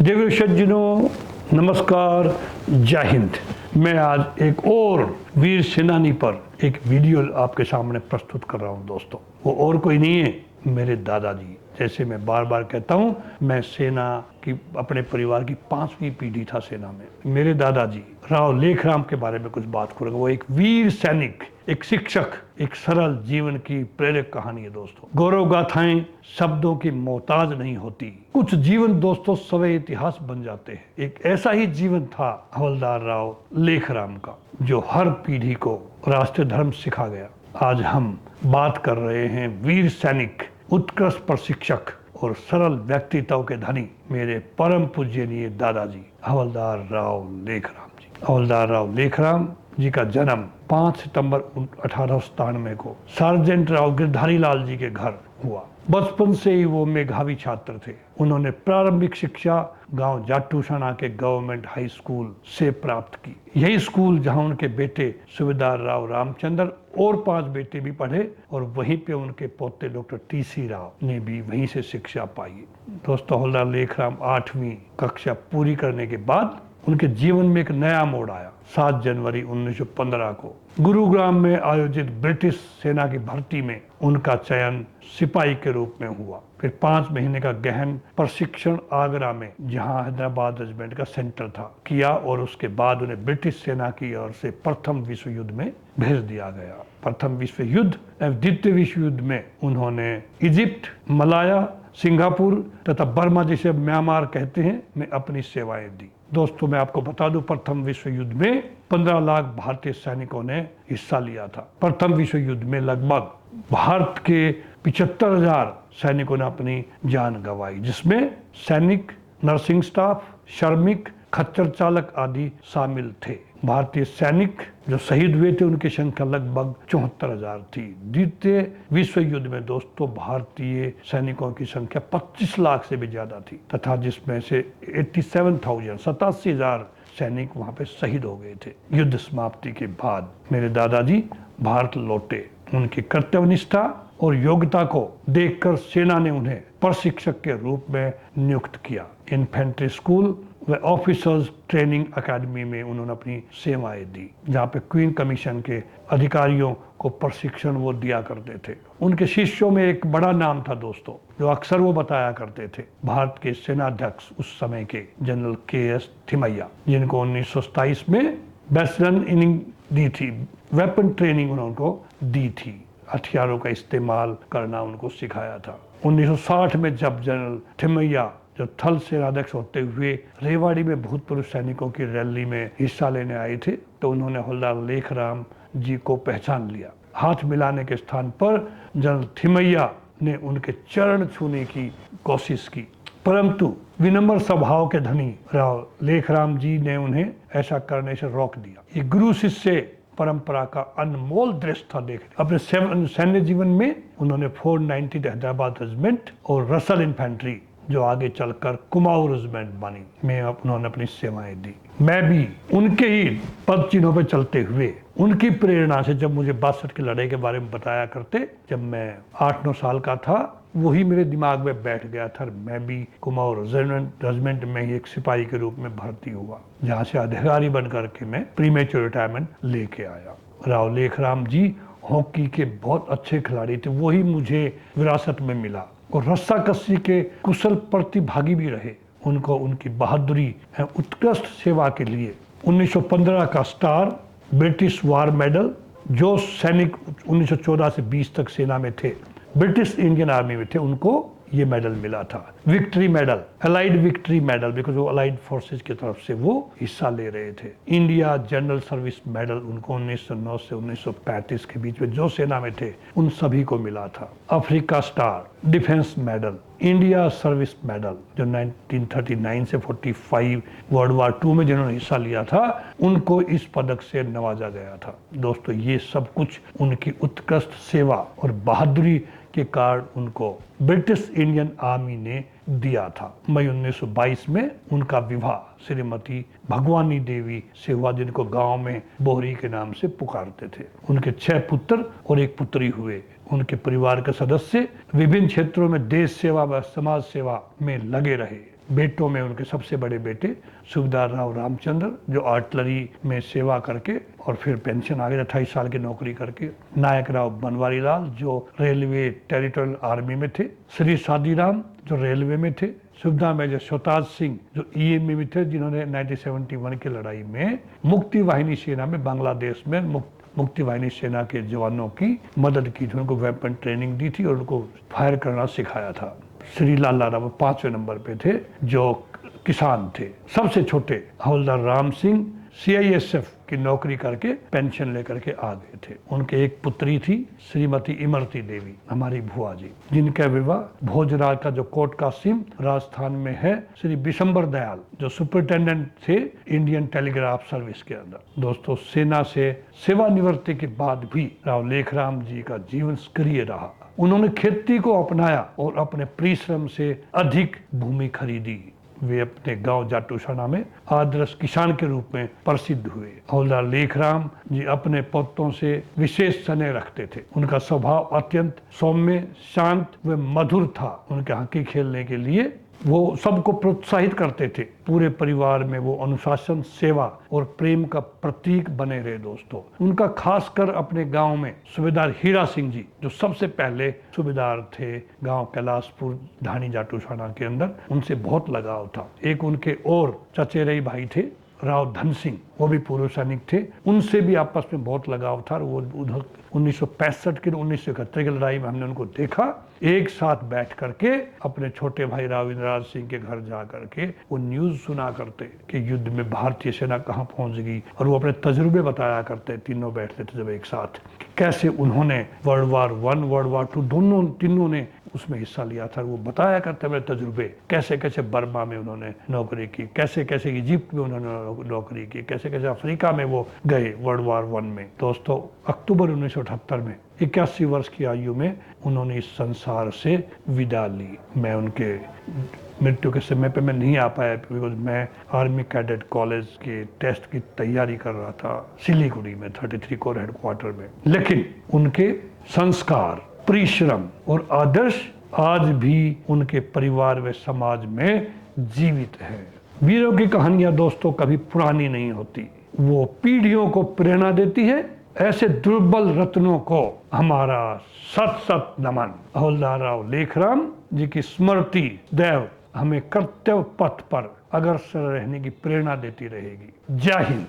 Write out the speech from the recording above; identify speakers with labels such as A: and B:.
A: देवी सज्जनों, नमस्कार, जय हिंद। मैं आज एक और वीर सेनानी पर एक वीडियो आपके सामने प्रस्तुत कर रहा हूं दोस्तों। वो और कोई नहीं है, मेरे दादाजी। जैसे मैं बार बार कहता हूं, मैं सेना की अपने परिवार की 5वीं पीढ़ी था सेना में। मेरे दादाजी राव लेखराम के बारे में कुछ बात करूंगा। वो एक वीर सैनिक, एक शिक्षक, एक सरल जीवन की प्रेरक कहानी है दोस्तों। गौरव गाथाएं शब्दों की मोहताज नहीं होती, कुछ जीवन दोस्तों सवे इतिहास बन जाते हैं। एक ऐसा ही जीवन था हवलदार राव लेखराम का, जो हर पीढ़ी को राष्ट्रीय धर्म सिखा गया। आज हम बात कर रहे हैं वीर सैनिक, उत्कृष्ट प्रशिक्षक और सरल व्यक्तित्व के धनी मेरे परम पूजनीय दादाजी हवलदार राव लेखराम जी। हवलदार राव लेखराम जी का जन्म 5 सितंबर 1897 को सार्जेंट राव गिरधारी लाल जी के घर हुआ। बचपन से ही वो मेधावी छात्र थे। उन्होंने प्रारंभिक शिक्षा गांव जाटूसना के गवर्नमेंट हाई स्कूल से प्राप्त की। यही स्कूल जहां उनके बेटे सूबेदार राव रामचंद्र और 5 बेटे भी पढ़े, और वहीं पे उनके पोते डॉक्टर टी.सी. राव ने भी वहीं से शिक्षा पाई। दोस्तों, हवलदार लेखराम 8वीं कक्षा पूरी करने के बाद उनके जीवन में एक नया मोड़ आया। 7 जनवरी 1915 को गुरुग्राम में आयोजित ब्रिटिश सेना की भर्ती में उनका चयन सिपाही के रूप में हुआ। फिर 5 महीने का गहन प्रशिक्षण आगरा में, जहां हैदराबाद रेजिमेंट का सेंटर था, किया, और उसके बाद उन्हें ब्रिटिश सेना की ओर से प्रथम विश्व युद्ध में भेज दिया गया। प्रथम विश्व युद्ध एवं द्वितीय विश्व युद्ध में उन्होंने इजिप्ट, मलाया, सिंगापुर तथा बर्मा, जिसे म्यांमार कहते हैं, में अपनी सेवाएं दी। दोस्तों, मैं आपको बता दूं, प्रथम विश्व युद्ध में 15 लाख भारतीय सैनिकों ने हिस्सा लिया था। प्रथम विश्व युद्ध में लगभग भारत के 75,000 सैनिकों ने अपनी जान गंवाई, जिसमें सैनिक, नर्सिंग स्टाफ, श्रमिक, खच्चर चालक आदि शामिल थे। भारतीय सैनिक जो शहीद हुए थे, उनकी संख्या लगभग 74,000 थी। द्वितीय विश्व युद्ध में दोस्तों भारतीय सैनिकों की संख्या 25 लाख से भी ज्यादा थी, तथा जिसमें से 87,000 सैनिक वहां पे शहीद हो गए थे। युद्ध समाप्ति के बाद मेरे दादाजी भारत लौटे। उनकी कर्तव्यनिष्ठा और योग्यता को देखकर सेना ने उन्हें प्रशिक्षक के रूप में नियुक्त किया। इन्फेंट्री स्कूल व ऑफिसर्स ट्रेनिंग अकेडमी में उन्होंने अपनी सेवाएं दी, जहाँ पे क्वीन कमीशन के अधिकारियों को प्रशिक्षण वो दिया करते थे। उनके शिष्यों में एक बड़ा नाम था दोस्तों, जो अक्सर वो बताया करते थे, भारत के सेनाध्यक्ष उस समय के जनरल के.एस. थिमैया, जिनको 1927 में बैटलियन इनिंग दी थी, वेपन ट्रेनिंग उनको दी थी, हथियारों का इस्तेमाल करना उनको सिखाया था। 1960 में जब जनरल थिमैया जो थल सेनाध्यक्ष होते हुए रेवाड़ी में भूतपूर्व सैनिकों की रैली में हिस्सा लेने आए थे, तो उन्होंने हवलदार लेखराम जी को पहचान लिया। हाथ मिलाने के स्थान पर जनरल थिमैया ने उनके चरण छूने की कोशिश की, परंतु विनम्र स्वभाव के धनी राव लेखराम जी ने उन्हें ऐसा करने से रोक दिया। ये गुरु शिष्य परंपरा का अनमोल दृश्य था देखने। अपने सैन्य जीवन में उन्होंने 490 हैदराबाद रेजिमेंट और रसल इन्फेंट्री, जो आगे चलकर कुमाऊं रेजिमेंट बनी, में उन्होंने अपनी सेवाएं दी। मैं भी उनके ही पद चिन्हों पर चलते हुए, उनकी प्रेरणा से, जब मुझे 62 की लड़ाई के बारे में बताया करते, जब मैं 8-9 साल का था, वही मेरे दिमाग में बैठ गया था। मैं भी कुमाऊं रेजिमेंट में ही एक सिपाही के रूप में भर्ती हुआ, जहाँ से अधिकारी बन करके मैं प्रीमेच्योर रिटायरमेंट लेके आया। राव लेखराम जी हॉकी के बहुत अच्छे खिलाड़ी थे, वही मुझे विरासत में मिला, और रस्साकशी के कुशल प्रतिभागी भी रहे। उनको उनकी बहादुरी एवं उत्कृष्ट सेवा के लिए 1915 का स्टार, ब्रिटिश वार मेडल, जो सैनिक 1914 से 20 तक सेना में थे, ब्रिटिश इंडियन आर्मी में थे, उनको ये मेडल मिला था। Victory medal, allied victory medal, because वो अलाइड फोर्सेज की तरफ से वो हिस्सा ले रहे थे। इंडिया जनरल सर्विस मेडल उनको 1909 से 1935 के बीच में जो सेना में थे, उन सभी को मिला था। Africa star, defence medal, India service medal, जो 1939 से 45 वर्ल्ड वार 2 में जिन्होंने हिस्सा लिया था, उनको इस पदक से नवाजा गया था। दोस्तों, ये सब कुछ उनकी उत्कृष्ट सेवा और बहादुरी के कारण उनको ब्रिटिश इंडियन आर्मी ने दिया था। मई 1922 में उनका विवाह श्रीमती भगवानी देवी से हुआ, जिनको गांव में बोहरी के नाम से पुकारते थे। उनके 6 पुत्र और 1 पुत्री हुए। उनके परिवार के सदस्य विभिन्न क्षेत्रों में देश सेवा व समाज सेवा में लगे रहे। बेटों में उनके सबसे बड़े बेटे सुबेदार राव रामचंद्र, जो आर्टिलरी में सेवा करके और फिर पेंशन आ गए 28 साल की नौकरी करके, नायक राव बनवारी लाल जो रेलवे टेरिटोरियल आर्मी में थे, श्री सादीराम जो रेलवे में थे, सुविधा मेजर शोताज सिंह जो ईएमए में थे, जिन्होंने 1971 की लड़ाई में मुक्ति वाहिनी सेना में बांग्लादेश में मुक्ति वाहिनी सेना के जवानों की मदद की थी, उनको वेपन ट्रेनिंग दी थी और उनको फायर करना सिखाया था। श्री लाला राव 5वें नंबर पे थे जो किसान थे। सबसे छोटे हवलदार राम सिंह सीआईएसएफ की नौकरी करके पेंशन लेकर के आ गए थे। उनके एक पुत्री थी श्रीमती इमरती देवी, हमारी भुआ जी, जिनका विवाह भोजराज का जो कोट का सिम राजस्थान में है श्री बिशंबर दयाल जो सुपरिटेंडेंट थे इंडियन टेलीग्राफ सर्विस के अंदर। दोस्तों, सेना से सेवानिवृत्ति के बाद भी राव लेखराम जी का जीवन सक्रिय रहा। उन्होंने खेती को अपनाया और अपने परिश्रम से अधिक भूमि खरीदी। वे अपने गांव जाटूसाना में आदर्श किसान के रूप में प्रसिद्ध हुए। हवलदार लेखराम जी अपने पोतों से विशेष स्नेह रखते थे। उनका स्वभाव अत्यंत सौम्य, शांत व मधुर था। उनके हॉकी खेलने के लिए वो सबको प्रोत्साहित करते थे। पूरे परिवार में वो अनुशासन, सेवा और प्रेम का प्रतीक बने रहे। दोस्तों, उनका खासकर अपने गांव में सूबेदार हीरा सिंह जी जो सबसे पहले सूबेदार थे गांव कैलाशपुर ढाणी जाटूसाना के अंदर, उनसे बहुत लगाव था। एक उनके और चचेरे भाई थे राव धन सिंह, वो भी पूर्व सैनिक थे, उनसे भी आपस में बहुत लगाव था। वो उधर 1965 की 1971 की लड़ाई में हमने उनको देखा, एक साथ बैठ करके अपने छोटे भाई राव इंद्रराज सिंह के घर जा करके वो न्यूज सुना करते कि युद्ध में भारतीय सेना कहाँ पहुंच गई, और वो अपने तजुर्बे बताया करते। तीनों बैठते थे जब एक साथ, कैसे उन्होंने वर्ल्ड वार 1, वर्ल्ड वार 2 दोनों तीनों ने उसमें हिस्सा लिया था। वो बताया करते अपने तजुर्बे, कैसे कैसे बर्मा में उन्होंने नौकरी की, कैसे कैसे इजिप्ट में उन्होंने नौकरी की, कैसे कैसे अफ्रीका में वो गए वर्ल्ड वार 1 में। दोस्तों, अक्टूबर 1978 में 81 वर्ष की आयु में उन्होंने इस संसार से विदा ली। मैं उनके मृत्यु के समय पे मैं नहीं आ पाया, बिकॉज मैं आर्मी कैडेट कॉलेज के टेस्ट की तैयारी कर रहा था सिलीगुड़ी में 33 कोर हेडक्वार्टर में। लेकिन उनके संस्कार, परिश्रम और आदर्श आज भी उनके परिवार व समाज में जीवित है। वीरों की कहानियां दोस्तों कभी पुरानी नहीं होती, वो पीढ़ियों को प्रेरणा देती है। ऐसे दुर्बल रत्नों को हमारा सत सत नमन। हवलदार राव लेखराम जी की स्मृति दैव हमें कर्तव्य पथ पर अग्रसर रहने की प्रेरणा देती रहेगी। जय हिंद।